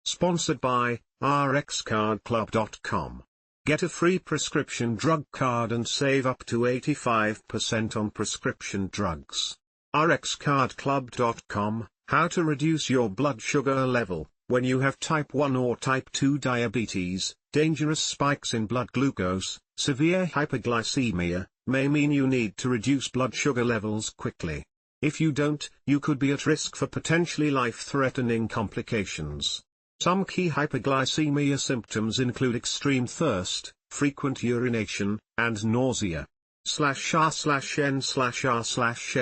Sponsored by rxcardclub.com. Get a free prescription drug card and save up to 85% on prescription drugs. rxcardclub.com. How to reduce your blood sugar level when you have type 1 or type 2 diabetes. Dangerous spikes in blood glucose, severe hyperglycemia, may mean you need to reduce blood sugar levels quickly. If you don't, you could be at risk for potentially life-threatening complications. Some key hyperglycemia symptoms include extreme thirst, frequent urination, and nausea. /r/n/r/n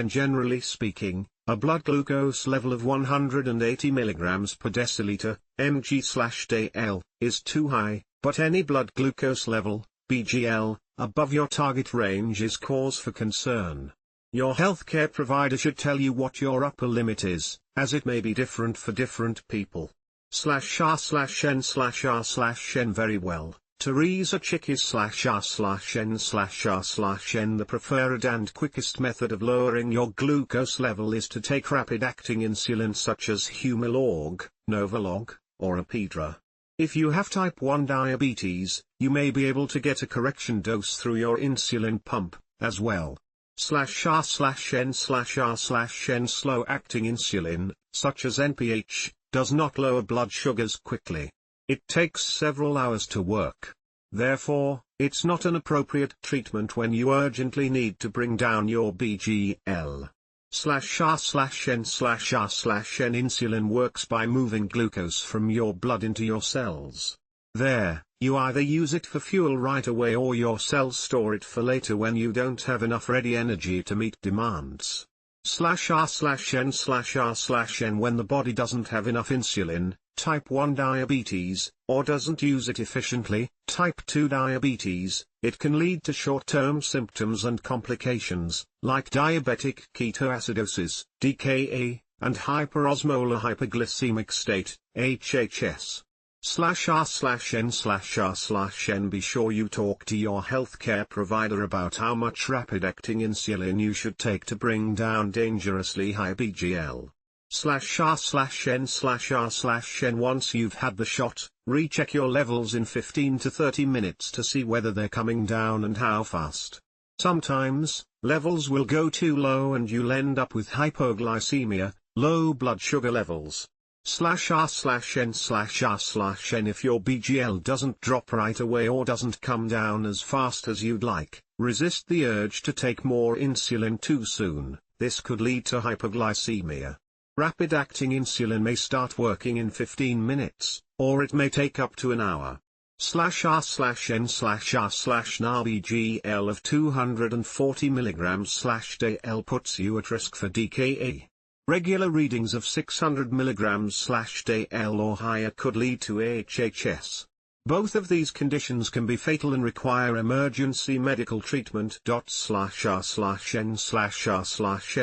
Generally speaking, a blood glucose level of 180 milligrams per deciliter, mg/dL, is too high, but any blood glucose level, BGL, above your target range is cause for concern. Your healthcare provider should tell you what your upper limit is, as it may be different for different people. /r/n/r/n/Verywell, Theresa Chiechirnrn/r/n/r/n The preferred and quickest method of lowering your glucose level is to take rapid-acting insulin such as Humalog, Novolog, or Apidra. If you have type 1 diabetes, you may be able to get a correction dose through your insulin pump, as well. /r/n/r/n Slow-acting insulin, such as NPH, does not lower blood sugars quickly. It takes several hours to work. Therefore, it's not an appropriate treatment when you urgently need to bring down your BGL. /r/n/r/n Insulin works by moving glucose from your blood into your cells. There, you either use it for fuel right away or your cells store it for later when you don't have enough ready energy to meet demands. /r/n/r/n When the body doesn't have enough insulin, type 1 diabetes, or doesn't use it efficiently, type 2 diabetes, it can lead to short-term symptoms and complications, like diabetic ketoacidosis, DKA, and hyperosmolar hypoglycemic state, HHS. /r/n/r/n Be sure you talk to your healthcare provider about how much rapid-acting insulin you should take to bring down dangerously high BGL. /r/n/r/n Once you've had the shot, recheck your levels in 15 to 30 minutes to see whether they're coming down and how fast. Sometimes, levels will go too low and you'll end up with hypoglycemia, low blood sugar levels. /r/n/r/n If your BGL doesn't drop right away or doesn't come down as fast as you'd like, resist the urge to take more insulin too soon. This could lead to hypoglycemia. Rapid-acting insulin may start working in 15 minutes, or it may take up to an hour. /r/n/r/n BGL of 240 mg/dL puts you at risk for DKA. Regular readings of 600 mg/dL or higher could lead to HHS. Both of these conditions can be fatal and require emergency medical treatment. /r/n/r/n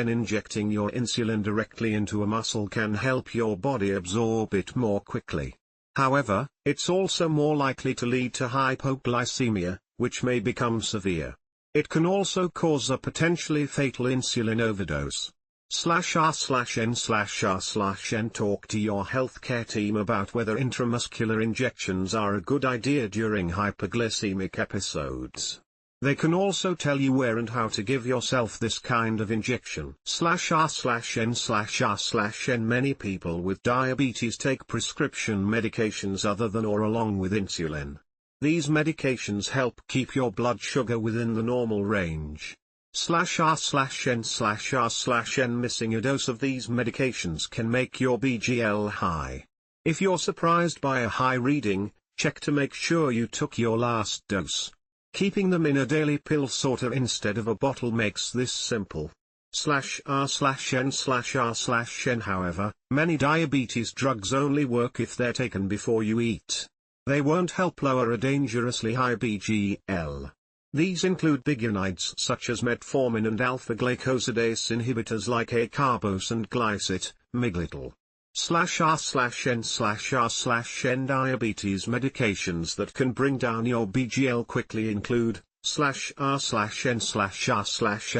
Injecting your insulin directly into a muscle can help your body absorb it more quickly. However, it's also more likely to lead to hypoglycemia, which may become severe. It can also cause a potentially fatal insulin overdose. /r/n/r/n Talk to your healthcare team about whether intramuscular injections are a good idea during hyperglycemic episodes. They can also tell you where and how to give yourself this kind of injection. /r/n/r/n Many people with diabetes take prescription medications other than or along with insulin. These medications help keep your blood sugar within the normal range. /r/n/r/n Missing a dose of these medications can make your BGL high. If you're surprised by a high reading, check to make sure you took your last dose. Keeping them in a daily pill sorter instead of a bottle makes this simple. /r/n/r/n However, many diabetes drugs only work if they're taken before you eat. They won't help lower a dangerously high BGL. These include biguanides such as metformin and alpha-glycosidase inhibitors like acarbose and glycit, mgdL. /r/n/r/n Diabetes medications that can bring down your BGL quickly include /r/n/r/n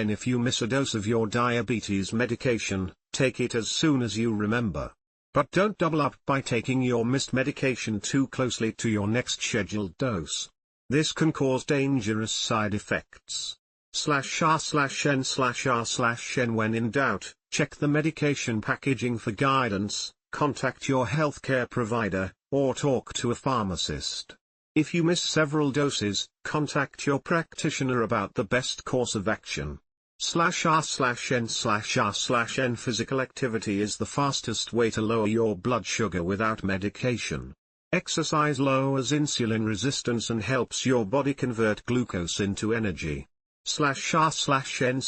If you miss a dose of your diabetes medication, take it as soon as you remember. But don't double up by taking your missed medication too closely to your next scheduled dose. This can cause dangerous side effects. /r/n/r/n When in doubt, check the medication packaging for guidance, contact your healthcare provider, or talk to a pharmacist. If you miss several doses, contact your practitioner about the best course of action. /r/n/r/n Physical activity is the fastest way to lower your blood sugar without medication. Exercise lowers insulin resistance and helps your body convert glucose into energy. /r/n/r/n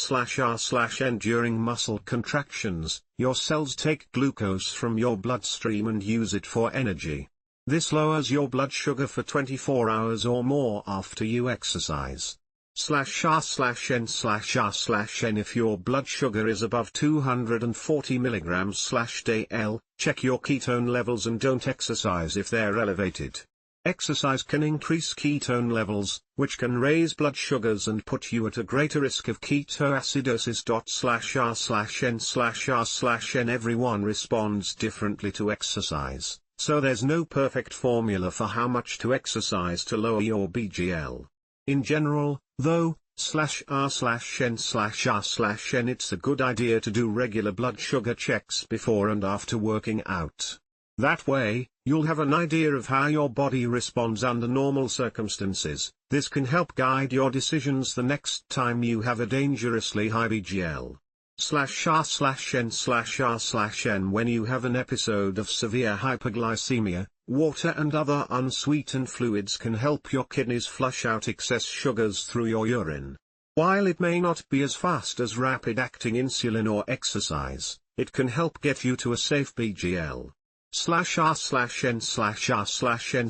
During muscle contractions, your cells take glucose from your bloodstream and use it for energy. This lowers your blood sugar for 24 hours or more after you exercise. /r/n/r/n If your blood sugar is above 240 milligrams/dl, check your ketone levels and don't exercise if they're elevated. Exercise can increase ketone levels, which can raise blood sugars and put you at a greater risk of ketoacidosis. /r/n/r/n Everyone responds differently to exercise, so there's no perfect formula for how much to exercise to lower your BGL. In general, though, /r/n/r/n it's a good idea to do regular blood sugar checks before and after working out. That way, you'll have an idea of how your body responds under normal circumstances. This can help guide your decisions the next time you have a dangerously high BGL. /r/n/r/n When you have an episode of severe hyperglycemia, water and other unsweetened fluids can help your kidneys flush out excess sugars through your urine. While it may not be as fast as rapid-acting insulin or exercise, it can help get you to a safe BGL. /r/n/r/n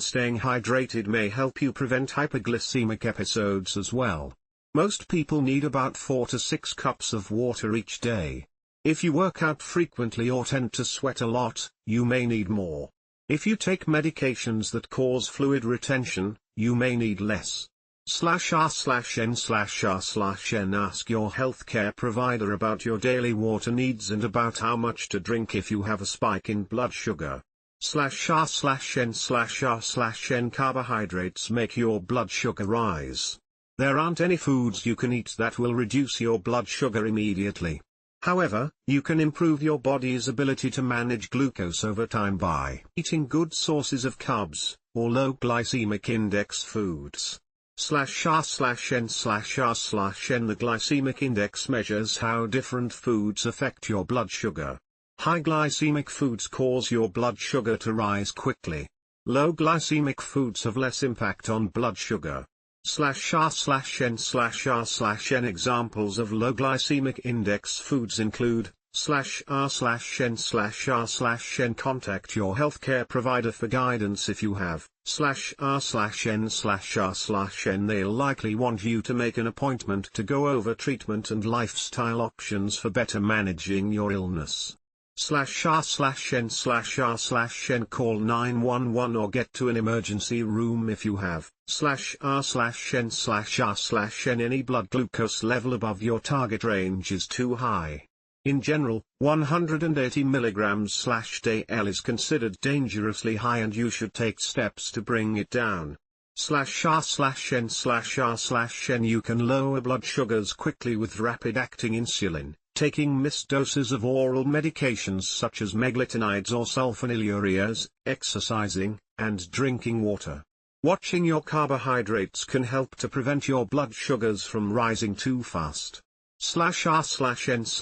Staying hydrated may help you prevent hyperglycemic episodes as well. Most people need about 4 to 6 cups of water each day. If you work out frequently or tend to sweat a lot, you may need more. If you take medications that cause fluid retention, you may need less. /r/n/r/n Ask your healthcare provider about your daily water needs and about how much to drink if you have a spike in blood sugar. /r/n/r/n Carbohydrates make your blood sugar rise. There aren't any foods you can eat that will reduce your blood sugar immediately. However, you can improve your body's ability to manage glucose over time by eating good sources of carbs, or low glycemic index foods. /r/n/r/n The glycemic index measures how different foods affect your blood sugar. High glycemic foods cause your blood sugar to rise quickly. Low glycemic foods have less impact on blood sugar. /r/n/r/n Examples of low glycemic index foods include /r/n/r/n Contact your healthcare provider for guidance if you have /r/n/r/n They'll likely want you to make an appointment to go over treatment and lifestyle options for better managing your illness. /r/n/r/n Call 911 or get to an emergency room if you have /r/n/r/n Any blood glucose level above your target range is too high. In general, 180 milligrams/dl is considered dangerously high and you should take steps to bring it down. /r/n/r/n You can lower blood sugars quickly with rapid-acting insulin, taking missed doses of oral medications such as meglitinides or sulfonylureas, exercising, and drinking water. Watching your carbohydrates can help to prevent your blood sugars from rising too fast. /r/n/r/n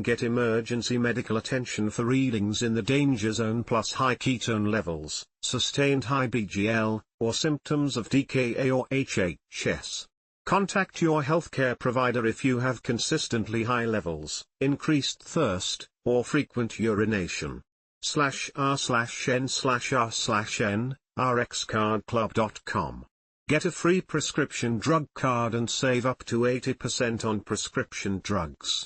Get emergency medical attention for readings in the danger zone plus high ketone levels, sustained high BGL, or symptoms of DKA or HHS. Contact your healthcare provider if you have consistently high levels, increased thirst, or frequent urination. /r/n/r/n rxcardclub.com. Get a free prescription drug card and save up to 80% on prescription drugs.